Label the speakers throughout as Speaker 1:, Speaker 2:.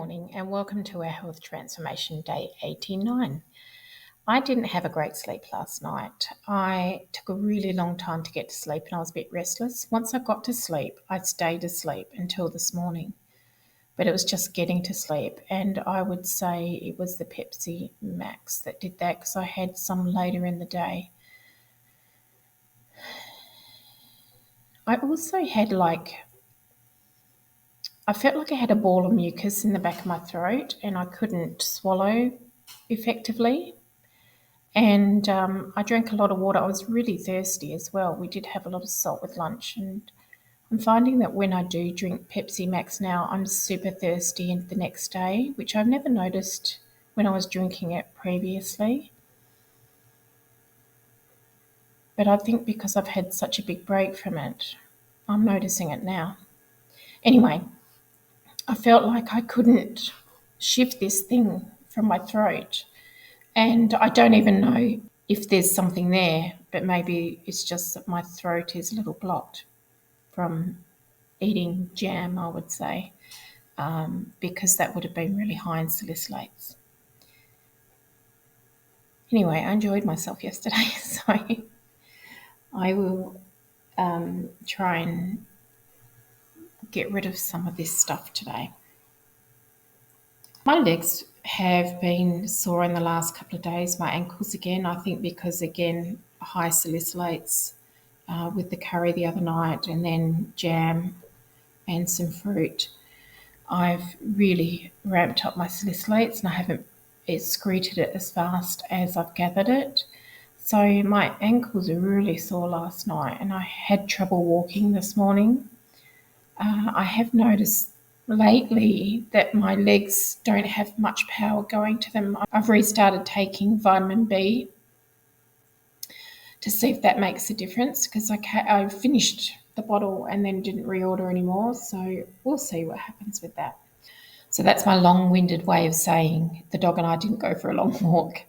Speaker 1: morning and welcome to our Health Transformation Day 89. I didn't have a great sleep last night. I took a really long time to get to sleep and I was a bit restless. Once I got to sleep, I stayed asleep until this morning, but it was just getting to sleep, and I would say it was the Pepsi Max that did that because I had some later in the day. I also had I felt like I had a ball of mucus in the back of my throat and I couldn't swallow effectively. And I drank a lot of water. I was really thirsty as well. We did have a lot of salt with lunch. And I'm finding that when I do drink Pepsi Max now, I'm super thirsty the next day, which I've never noticed when I was drinking it previously. But I think because I've had such a big break from it, I'm noticing it now. Anyway, I felt like I couldn't shift this thing from my throat. And I don't even know if there's something there, but maybe it's just that my throat is a little blocked from eating jam, I would say, because that would have been really high in salicylates. Anyway, I enjoyed myself yesterday, so I will try and get rid of some of this stuff today. My legs have been sore in the last couple of days, my ankles again, I think because, again, high salicylates with the curry the other night and then jam and some fruit. I've really ramped up my salicylates and I haven't excreted it as fast as I've gathered it. So my ankles are really sore last night and I had trouble walking this morning. I have noticed lately that my legs don't have much power going to them. I've restarted taking vitamin B to see if that makes a difference because I finished the bottle and then didn't reorder anymore. So we'll see what happens with that. So that's my long-winded way of saying the dog and I didn't go for a long walk.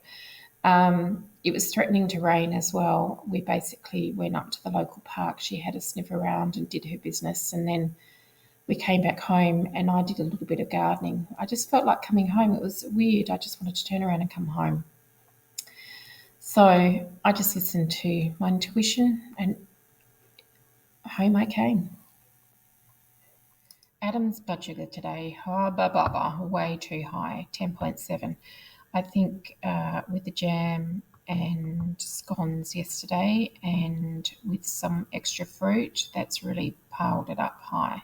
Speaker 1: It was threatening to rain as well. We basically went up to the local park. She had a sniff around and did her business, and then we came back home and I did a little bit of gardening. I just felt like coming home. It was weird. I just wanted to turn around and come home. So I just listened to my intuition and home I came. Adam's blood sugar today, way too high, 10.7. I think with the jam and scones yesterday and with some extra fruit, that's really piled it up high.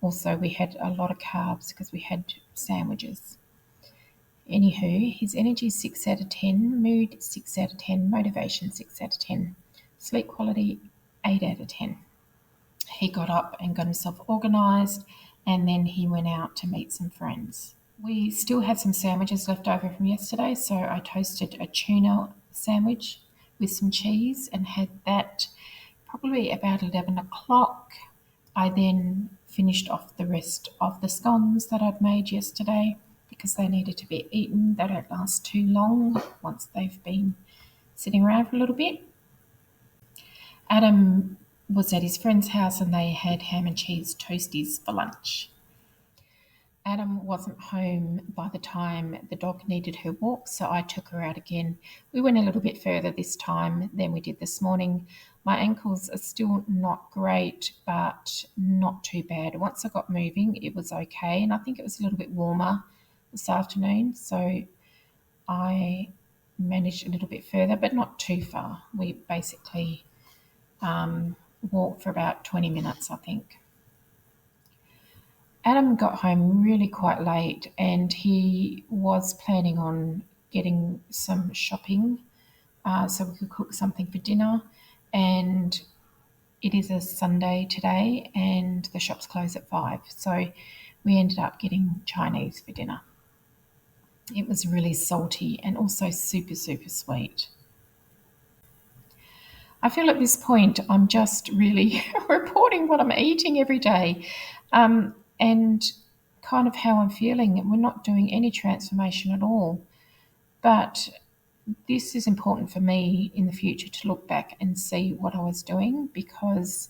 Speaker 1: Also, we had a lot of carbs because we had sandwiches. Anywho, his energy is 6 out of 10, mood 6 out of 10, motivation 6 out of 10, sleep quality 8 out of 10. He got up and got himself organised and then he went out to meet some friends. We still had some sandwiches left over from yesterday, so I toasted a tuna sandwich with some cheese and had that probably about 11 o'clock. I then finished off the rest of the scones that I'd made yesterday because they needed to be eaten. They don't last too long once they've been sitting around for a little bit. Adam was at his friend's house and they had ham and cheese toasties for lunch. Adam wasn't home by the time the dog needed her walk, so I took her out again. We went a little bit further this time than we did this morning. My ankles are still not great, but not too bad. Once I got moving, it was okay, and I think it was a little bit warmer this afternoon, so I managed a little bit further, but not too far. We basically walked for about 20 minutes, I think. Adam got home really quite late and he was planning on getting some shopping so we could cook something for dinner, and it is a Sunday today and the shops close at 5, so we ended up getting Chinese for dinner. It was really salty and also super, super sweet. I feel at this point I'm just really reporting what I'm eating every day. And kind of how I'm feeling. And we're not doing any transformation at all. But this is important for me in the future to look back and see what I was doing, because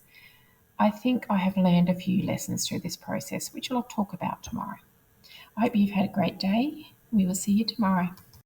Speaker 1: I think I have learned a few lessons through this process, which I'll talk about tomorrow. I hope you've had a great day. We will see you tomorrow.